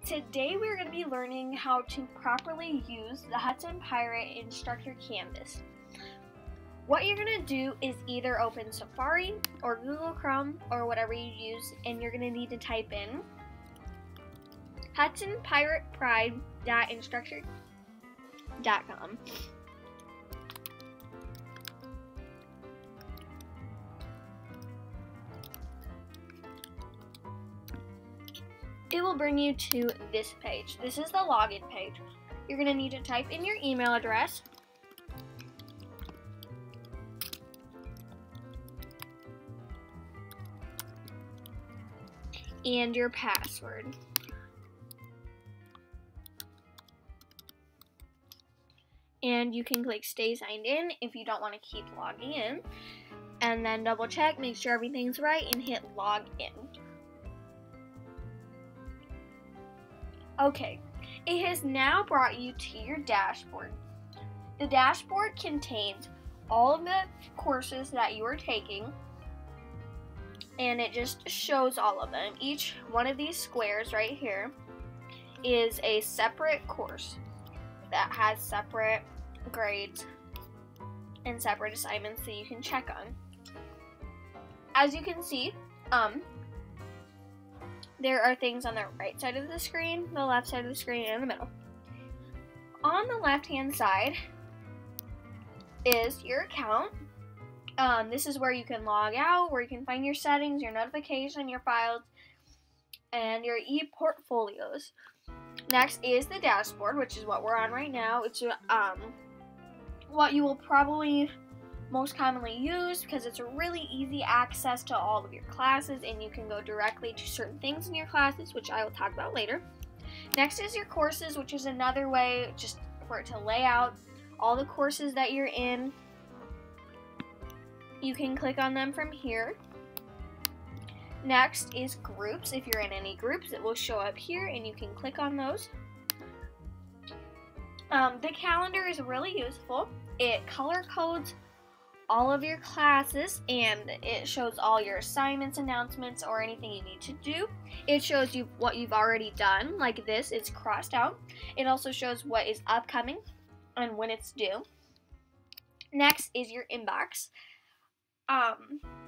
Today we're going to be learning how to properly use the Hudson Pirate Instructor Canvas. What you're going to do is either open Safari or Google Chrome or whatever you use, and you're going to need to type in hudsonpiratepride.instructor.com. It will bring you to this page. This is the login page. You're going to need to type in your email address, and your password. And you can click Stay Signed In if you don't want to keep logging in. And then double check, make sure everything's right, and hit Log In. Okay, it has now brought you to your dashboard. The dashboard contains all of the courses that you are taking, and it just shows all of them. Each one of these squares right here is a separate course that has separate grades and separate assignments that you can check on. As you can see, there are things on the right side of the screen, the left side of the screen, and the middle. On the left-hand side is your account. This is where you can log out, where you can find your settings, your notification, your files, and your e-portfolios. Next is the dashboard, which is what we're on right now. It's what you will probably most commonly use because it's a really easy access to all of your classes, and you can go directly to certain things in your classes, which I will talk about later. Next is your courses, which is another way just for it to lay out all the courses that you're in. You can click on them from here. Next is groups. If you're in any groups, it will show up here and you can click on those. The calendar is really useful. It color codes all of your classes, and it shows all your assignments, announcements, or anything you need to do. It shows you what you've already done, like this, it's crossed out. It also shows what is upcoming and when it's due. Next is your inbox.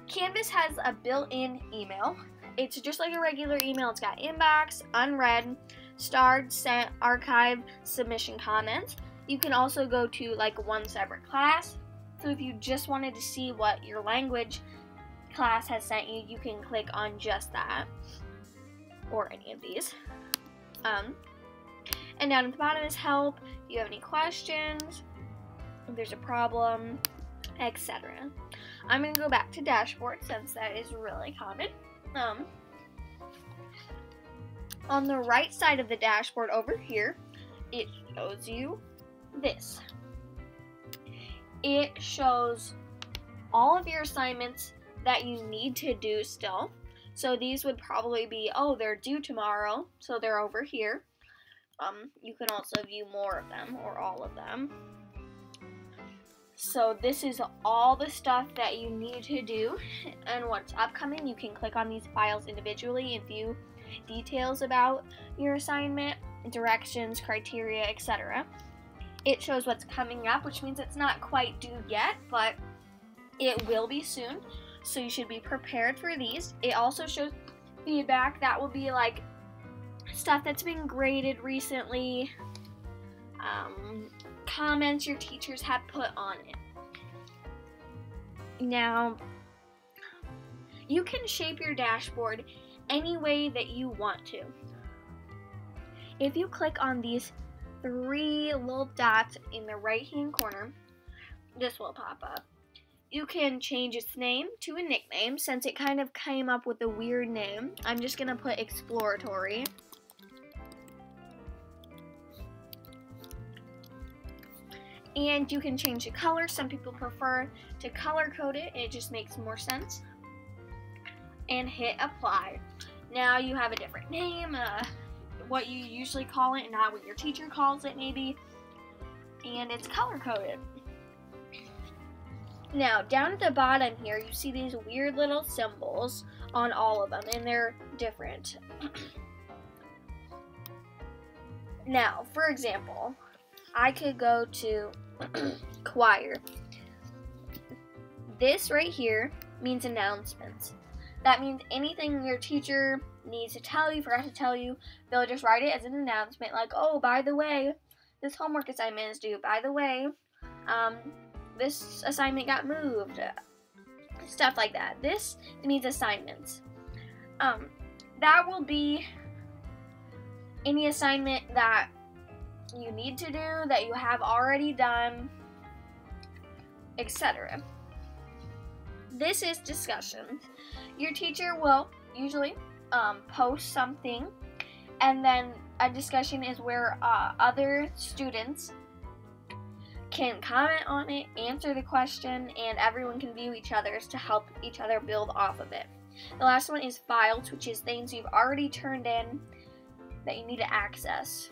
Canvas has a built-in email. It's just like a regular email. It's got inbox, unread, starred, sent, archive, submission, comments. You can also go to like one separate class. So if you just wanted to see what your language class has sent you, you can click on just that, or any of these. And down at the bottom is help, if you have any questions, if there's a problem, etc. I'm going to go back to dashboard since that is really common. On the right side of the dashboard over here, it shows you this. It shows all of your assignments that you need to do still. So these would probably be, oh, they're due tomorrow, so they're over here. You can also view more of them or all of them. So this is all the stuff that you need to do, and what's upcoming. You can click on these files individually and view details about your assignment, directions, criteria, etc. It shows what's coming up, which means it's not quite due yet, but it will be soon, so you should be prepared for these. It also shows feedback. That will be like stuff that's been graded recently, comments your teachers have put on it. Now, you can shape your dashboard any way that you want to. If you click on these 3 little dots in the right hand corner, this will pop up. You can change its name to a nickname. Since it kind of came up with a weird name, I'm just gonna put exploratory. And you can change the color. Some people prefer to color code it. It just makes more sense. And hit apply. Now you have a different name, what you usually call it, not what your teacher calls it maybe, and it's color coded. Now down at the bottom here you see these weird little symbols on all of them, and they're different. Now, for example, I could go to choir. This right here means announcements. That means anything your teacher needs to tell you, forgot to tell you, they'll just write it as an announcement, like, oh, by the way, this homework assignment is due. By the way, this assignment got moved. Stuff like that. This means assignments. That will be any assignment that you need to do, that you have already done, etc. This is discussions. Your teacher will usually post something, and then a discussion is where other students can comment on it, answer the question, and everyone can view each other's to help each other build off of it. The last one is files, which is things you've already turned in that you need to access.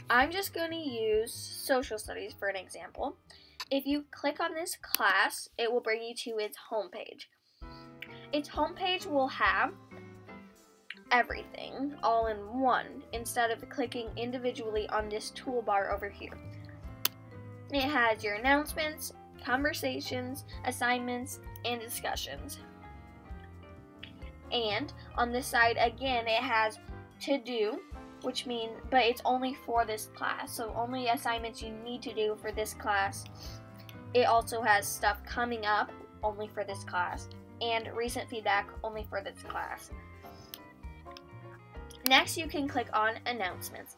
I'm just going to use social studies for an example. If you click on this class, it will bring you to its homepage. Its homepage will have everything all in one instead of clicking individually on this toolbar over here. It has your announcements, conversations, assignments, and discussions. And on this side, again, it has to do, which means, but it's only for this class, so only assignments you need to do for this class. It also has stuff coming up only for this class, and recent feedback only for this class. Next, you can click on announcements.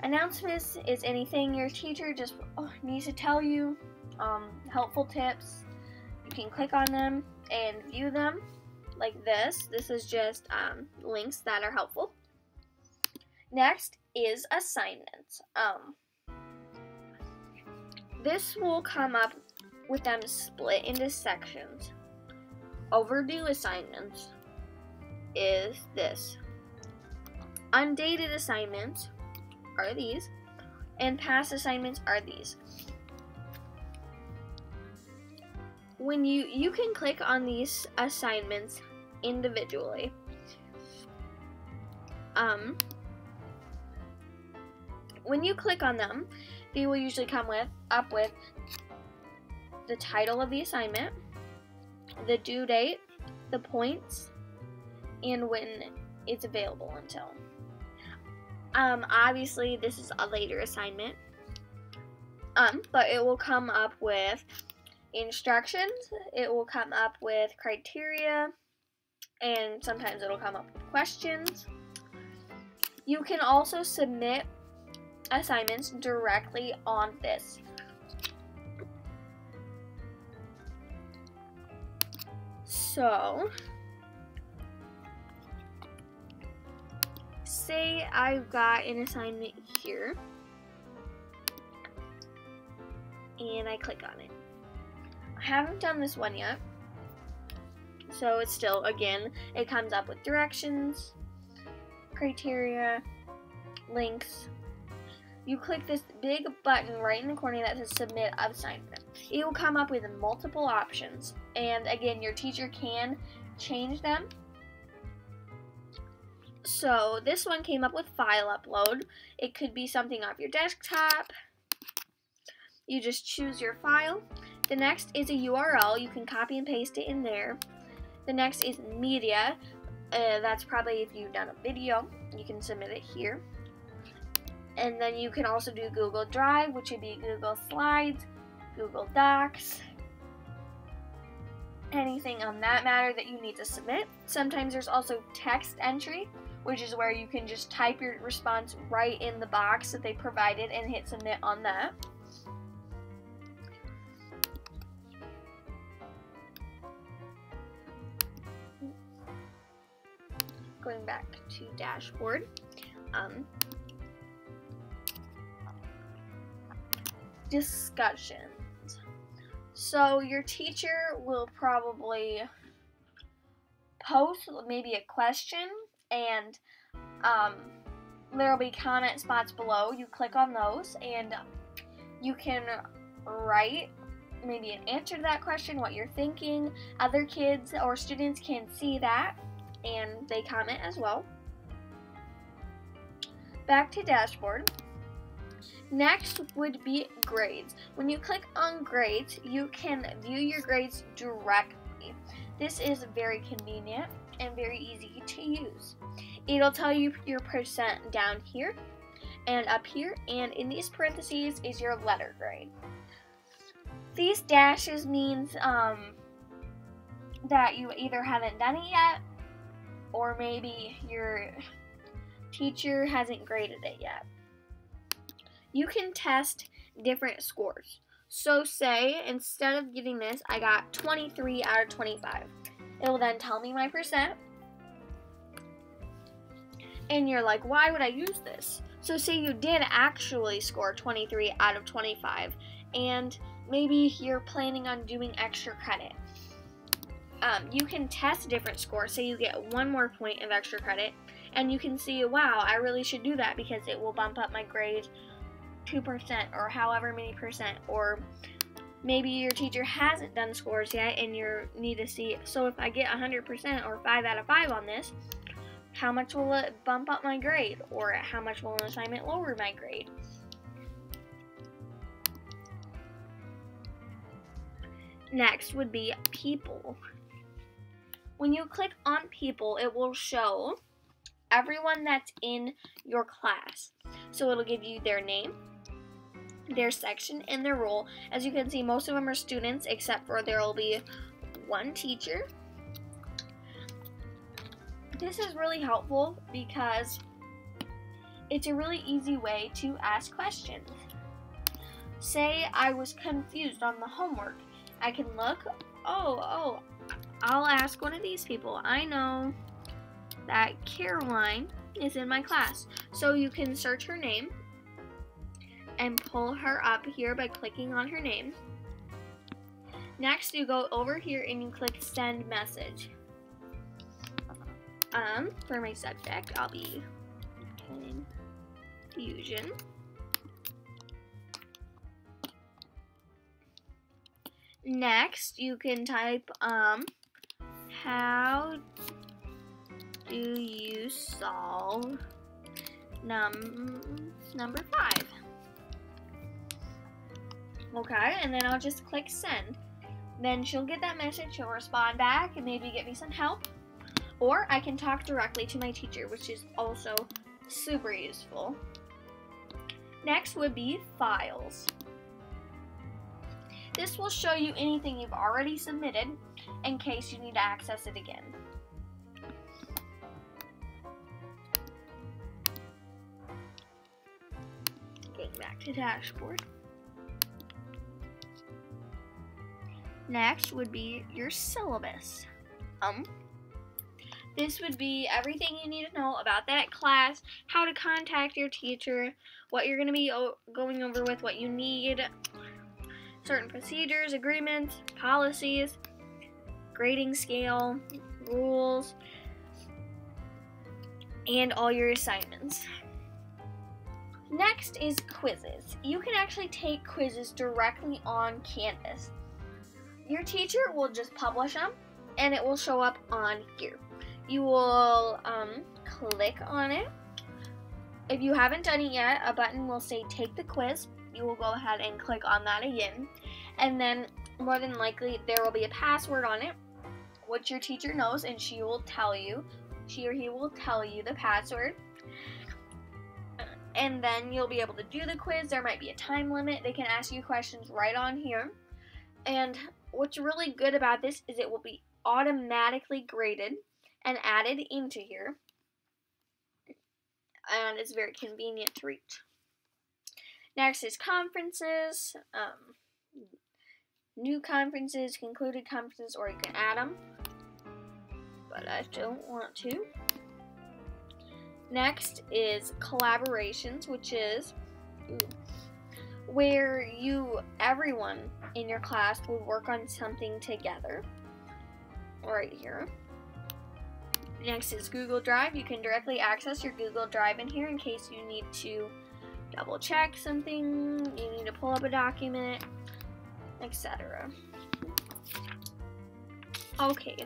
Announcements is anything your teacher just needs to tell you, helpful tips. You can click on them and view them like this. This is just links that are helpful. Next is assignments. This will come up with them split into sections. Overdue assignments is this. Undated assignments are these, and past assignments are these. When you can click on these assignments individually. When you click on them, they will usually come up with the title of the assignment, the due date, the points, and when it's available until. Obviously this is a later assignment, but it will come up with instructions, it will come up with criteria, and sometimes it'll come up with questions. You can also submit assignments directly on this. So, say I've got an assignment here, and I click on it. I haven't done this one yet, so it's still, again, it comes up with directions, criteria, links. You click this big button right in the corner that says submit assignment. It will come up with multiple options, and again, your teacher can change them. So this one came up with file upload. It could be something off your desktop. You just choose your file. The next is a URL. You can copy and paste it in there. The next is media. That's probably if you've done a video. You can submit it here. And then you can also do Google Drive, which would be Google Slides, Google Docs, anything on that matter that you need to submit. Sometimes there's also text entry, which is where you can just type your response right in the box that they provided and hit submit on that. Going back to dashboard. Discussions. So your teacher will probably post maybe a question, and there will be comment spots below. You click on those and you can write maybe an answer to that question, what you're thinking. Other kids or students can see that. and they comment as well. Back to dashboard. Next would be grades. When you click on grades, you can view your grades directly. This is very convenient and very easy to use. It'll tell you your percent down here and up here, and in these parentheses is your letter grade. These dashes means that you either haven't done it yet, or maybe your teacher hasn't graded it yet. You can test different scores. So say instead of getting this, I got 23 out of 25. It will then tell me my percent. And you're like, why would I use this? So say you did actually score 23 out of 25, and maybe you're planning on doing extra credit. You can test different scores. Say you get 1 more point of extra credit, and you can see, wow, I really should do that because it will bump up my grade 2% or however many percent. Or maybe your teacher hasn't done scores yet and you need to see, so if I get 100% or 5 out of 5 on this, how much will it bump up my grade, or how much will an assignment lower my grade? Next would be people. When you click on people, it will show everyone that's in your class. So it'll give you their name, their section, and their role. As you can see, most of them are students, except for there will be 1 teacher. This is really helpful because it's a really easy way to ask questions. Say I was confused on the homework. I can look, I'll ask one of these people. I know that Caroline is in my class. So you can search her name and pull her up here by clicking on her name. Next, you go over here and you click send message. For my subject, I'll be confusion. Next, you can type, how do you solve number 5? Okay, and then I'll just click send. Then she'll get that message, she'll respond back and maybe get me some help. Or I can talk directly to my teacher, which is also super useful. Next would be files. This will show you anything you've already submitted in case you need to access it again. Getting back to dashboard. Next would be your syllabus. This would be everything you need to know about that class, how to contact your teacher, what you're going to be going over with, what you need, certain procedures, agreements, policies, grading scale, rules, and all your assignments. Next is quizzes. You can actually take quizzes directly on Canvas. Your teacher will just publish them, and it will show up on here. You will click on it. If you haven't done it yet, a button will say take the quiz. You will go ahead and click on that again. And then more than likely there will be a password on it, which your teacher knows, and she or he will tell you the password. And then you'll be able to do the quiz. There might be a time limit. They can ask you questions right on here. And what's really good about this is it will be automatically graded and added into here, and it's very convenient to reach. Next is conferences, new conferences, concluded conferences, or you can add them, but I don't want to. Next is collaborations, which is where everyone in your class will work on something together, right here. Next is Google Drive. You can directly access your Google Drive in here in case you need to double check something, you need to pull up a document, etc. Okay,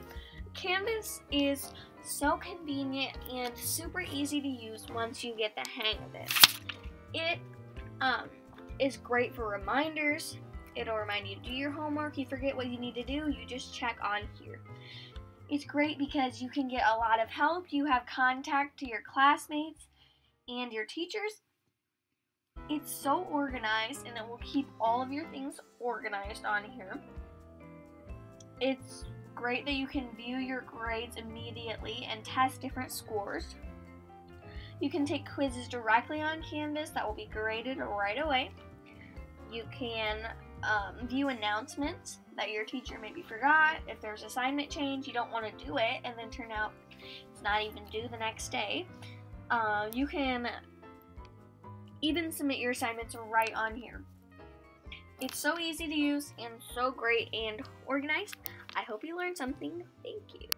Canvas is So convenient and super easy to use once you get the hang of it. It is great for reminders. It'll remind you to do your homework. You forget what you need to do, you just check on here. It's great because you can get a lot of help. You have contact to your classmates and your teachers. It's so organized, and it will keep all of your things organized on here. It's great that you can view your grades immediately and test different scores. You can take quizzes directly on Canvas that will be graded right away. You can view announcements that your teacher maybe forgot. If there's assignment change, you don't want to do it and then turn out it's not even due the next day. You can even submit your assignments right on here. It's so easy to use and so great and organized. I hope you learned something. Thank you.